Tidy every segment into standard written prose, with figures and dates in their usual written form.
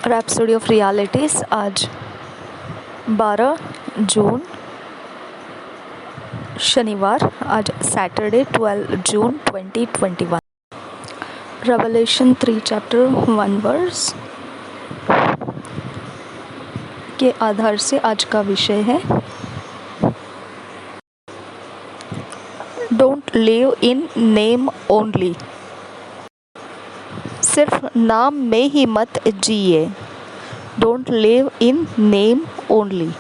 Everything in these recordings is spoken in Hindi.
रैप्सोडी ऑफ रियलिटीज़ आज 12 जून शनिवार, आज सैटरडे 12 जून 2021। रेवलेशन 3 चैप्टर 1 वर्स के आधार से आज का विषय है don't live in name only. सिर्फ नाम में ही मत जिए। Don't live in name only.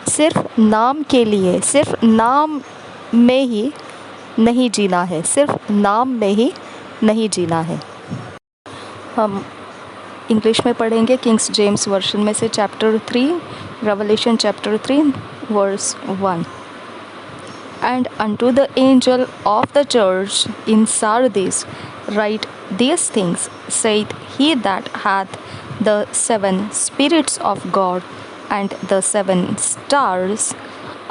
सिर्फ नाम के लिए, सिर्फ नाम में ही नहीं जीना है, सिर्फ नाम में ही नहीं जीना है। हम इंग्लिश में पढ़ेंगे किंग्स जेम्स वर्शन में से chapter 3, Revelation chapter 3 verse 1। And unto the angel of the church in Sardis write these things, saith he that hath the 7 spirits of God and the 7 stars.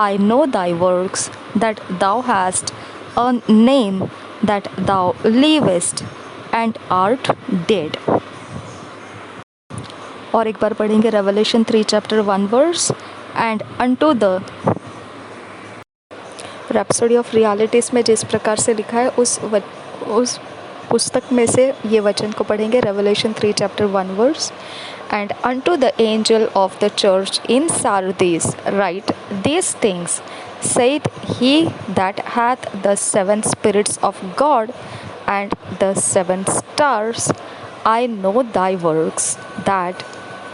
I know thy works, that thou hast a name, that thou livest and art dead. और एक बार पढ़ेंगे Revelation 3 chapter 1 verse. And unto the rhapsody of realities में जिस प्रकार से लिखा है उस पुस्तक में से ये वचन को पढ़ेंगे। Revelation 3 chapter 1 verse. And unto the angel of the church in Sardis write these things, saith he that hath the 7 spirits of God and the 7 stars. I know thy works, that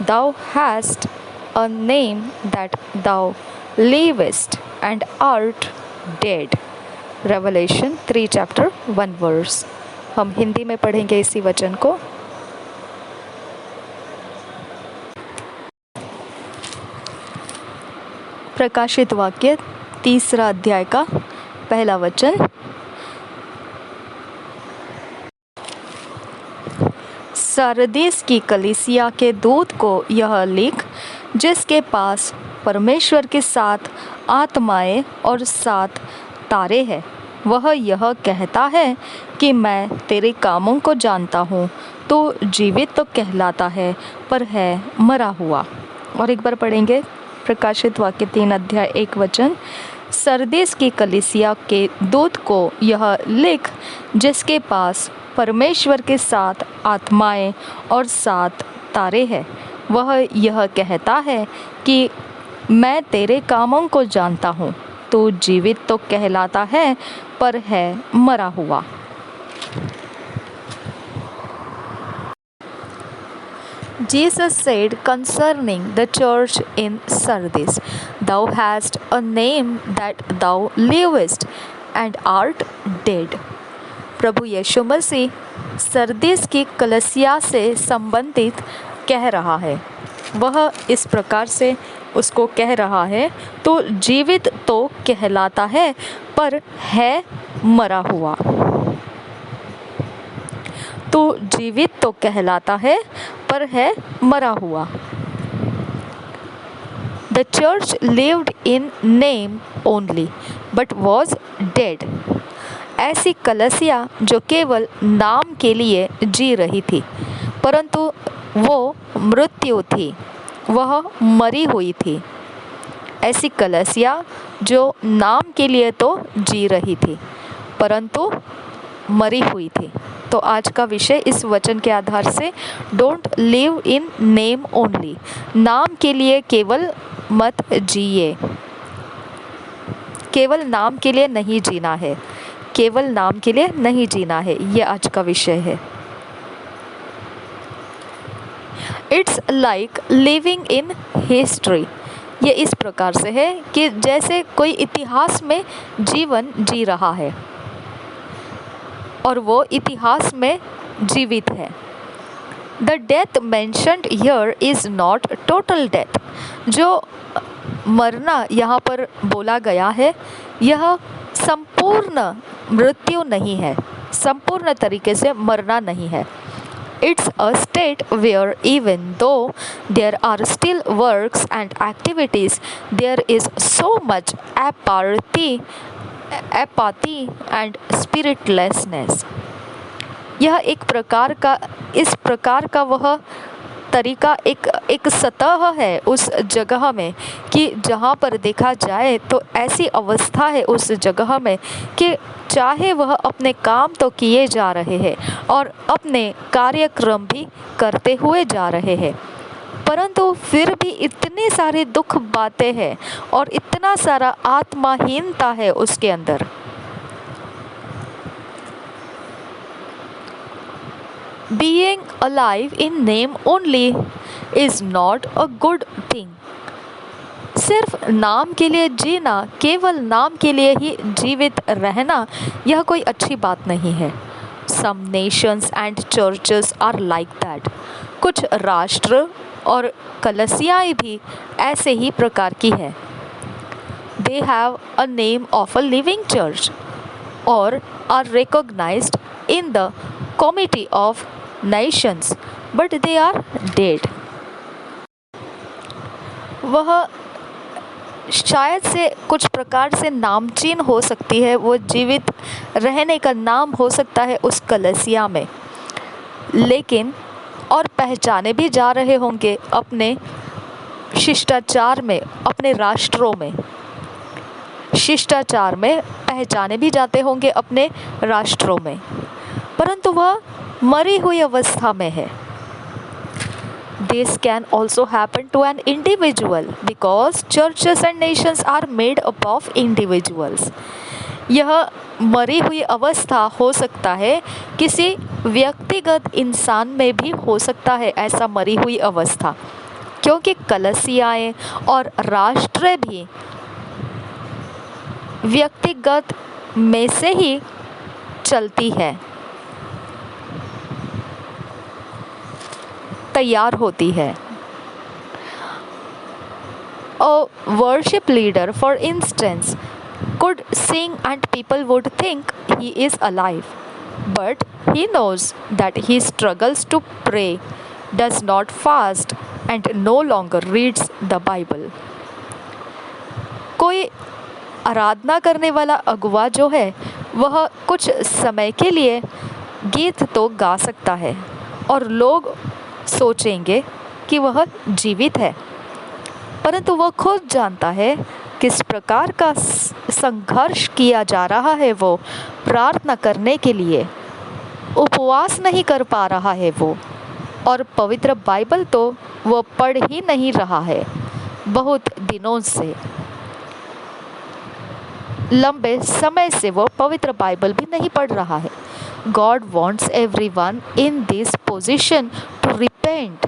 thou hast a name, that thou livest and art dead. Revelation 3 chapter 1 verse. हम हिंदी में पढ़ेंगे इसी वचन को। प्रकाशित वाक्य 3 अध्याय का पहला वचन। सरदीस की कलीसिया के दूत को यह लिख, जिसके पास परमेश्वर के 7 आत्माएं और 7 तारे हैं। वह यह कहता है कि मैं तेरे कामों को जानता हूँ। तो जीवित तो कहलाता है, पर है मरा हुआ। और एक बार पढ़ेंगे प्रकाशित वाक्य 3 अध्याय 1 वचन। सरदीस की कलीसिया के दूत को यह लिख, जिसके पास परमेश्वर के 7 आत्माएं और 7 तारे हैं। वह यह कहता है कि मैं तेरे कामों को जानता हूँ। तो जीवित तो कहलाता है, पर है मरा हुआ। Jesus said concerning the church in Sardis, Thou hast a name, that thou livest and art dead. प्रभु यीशु मसीह सरदीस की कलीसिया से संबंधित कह रहा है। वह इस प्रकार से उसको कह रहा है, तो जीवित तो कहलाता है, पर है मरा हुआ। तो जीवित तो कहलाता है, पर है मरा हुआ। The church lived in name only, but was dead. ऐसी कलीसिया जो केवल नाम के लिए जी रही थी, परंतु वो मृत्यु थी, वह मरी हुई थी। ऐसी कलीसिया जो नाम के लिए तो जी रही थी, परंतु मरी हुई थी। तो आज का विषय इस वचन के आधार से don't live in name only. नाम के लिए केवल मत जिए। केवल नाम के लिए नहीं जीना है। केवल नाम के लिए नहीं जीना है। ये आज का विषय है। It's like living in history. ये इस प्रकार से है कि जैसे कोई इतिहास में जीवन जी रहा है और वो इतिहास में जीवित है। The death mentioned here is not total death. जो मरना यहाँ पर बोला गया है, यह संपूर्ण मृत्यु नहीं है, संपूर्ण तरीके से मरना नहीं है। It's a state where even though there are still works and activities, there is so much apathy and spiritlessness. यह एक प्रकार का, इस प्रकार का वह तरीका, एक सतह है उस जगह में कि जहाँ पर देखा जाए तो ऐसी अवस्था है उस जगह में कि चाहे वह अपने काम तो किए जा रहे हैं और अपने कार्यक्रम भी करते हुए जा रहे हैं, परंतु फिर भी इतनी सारी दुख बातें हैं और इतना सारा आत्माहीनता है उसके अंदर। Being alive in name only is not a good thing. सिर्फ नाम के लिए जीना, केवल नाम के लिए ही जीवित रहना, यह कोई अच्छी बात नहीं है। Some nations and churches are like that. कुछ राष्ट्र और कलीसियाएं भी ऐसे ही प्रकार की है। They have a name of a living church or are recognized in the committee of nations, but they are dead. वह शायद से कुछ प्रकार से नामचीन हो सकती है, वो जीवित रहने का नाम हो सकता है उस कलीसिया में, लेकिन और पहचाने भी जा रहे होंगे अपने शिष्टाचार में, अपने राष्ट्रों में, शिष्टाचार में पहचाने भी जाते होंगे अपने राष्ट्रों में, परंतु वह मरी हुई अवस्था में है। This can also happen to an individual because churches and nations are made up of individuals. यह मरी हुई अवस्था हो सकता है, किसी व्यक्तिगत इंसान में भी हो सकता है ऐसा मरी हुई अवस्था, क्योंकि कलीसियाएं और राष्ट्र भी व्यक्तिगत में से ही चलती है, तैयार होती है। A worship leader, for instance, could sing and people would think he is alive, but he knows that he struggles to pray, does not fast, and no longer reads the Bible. कोई आराधना करने वाला अगुवा जो है वह कुछ समय के लिए गीत तो गा सकता है और लोग सोचेंगे कि वह जीवित है, परंतु वह खुद जानता है किस प्रकार का संघर्ष किया जा रहा है। वो प्रार्थना करने के लिए उपवास नहीं कर पा रहा है वो, और पवित्र बाइबल तो वो पढ़ ही नहीं रहा है बहुत दिनों से, लंबे समय से वो पवित्र बाइबल भी नहीं पढ़ रहा है। God wants everyone in this position to repent.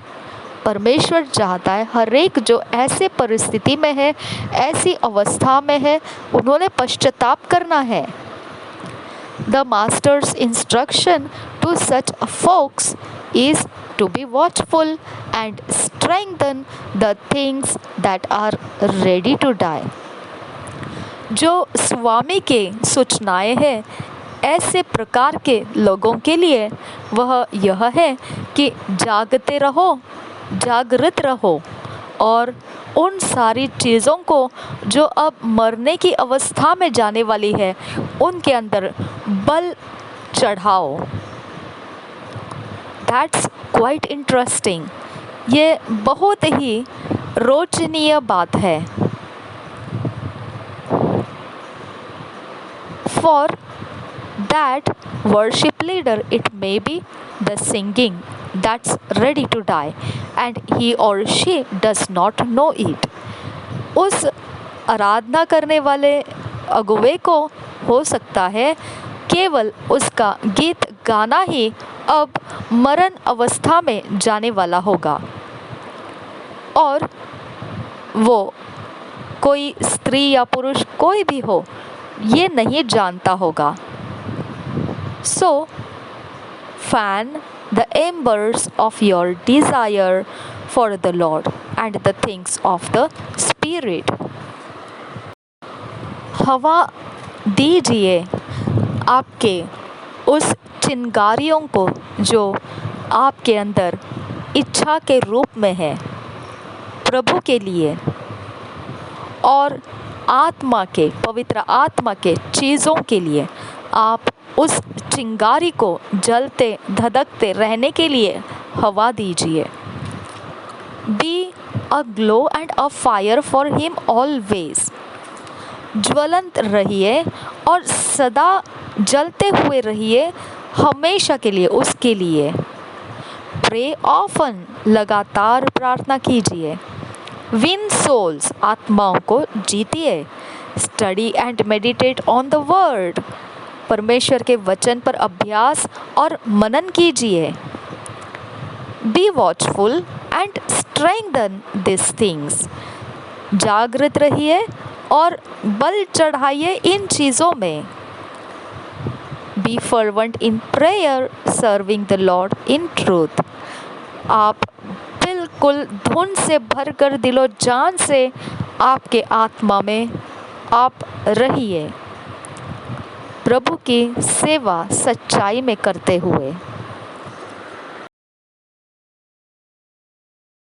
परमेश्वर चाहता है हर एक जो ऐसे परिस्थिति में है, ऐसी अवस्था में है, उन्होंने पश्चाताप करना है। The master's instruction to such folks is to be watchful and strengthen the things that are ready to die. जो स्वामी के सूचनाएं हैं ऐसे प्रकार के लोगों के लिए वह यह है कि जागते रहो, जागृत रहो और उन सारी चीज़ों को जो अब मरने की अवस्था में जाने वाली है उनके अंदर बल चढ़ाओ। That's quite interesting. ये बहुत ही रोचनीय बात है। For that worship leader, it may be the singing that's ready to die and he or she does not know it. उस आराधना करने वाले अगुवे को हो सकता है केवल उसका गीत गाना ही अब मरण अवस्था में जाने वाला होगा, और वो कोई स्त्री या पुरुष कोई भी हो ये नहीं जानता होगा। So, fan the embers of your desire for the Lord and the things of the Spirit. हवा दीजिए आपके उस चिंगारियों को जो आपके अंदर इच्छा के रूप में है प्रभु के लिए, और आत्मा के, पवित्र आत्मा के चीज़ों के लिए आप उस चिंगारी को जलते धधकते रहने के लिए हवा दीजिए। Be a glow and a fire for him always. ज्वलंत रहिए और सदा जलते हुए रहिए, हमेशा के लिए उसके लिए। प्रे ऑफन, लगातार प्रार्थना कीजिए। विन सोल्स, आत्माओं को जीतिए। Study and meditate on the word, परमेश्वर के वचन पर अभ्यास और मनन कीजिए। Be watchful and strengthen this things, जागृत रहिए और बल चढ़ाइए इन चीज़ों में। Be fervent in prayer, serving the Lord in truth, आप बिल्कुल धुन से भरकर दिलो जान से आपके आत्मा में आप रहिए, प्रभु की सेवा सच्चाई में करते हुए।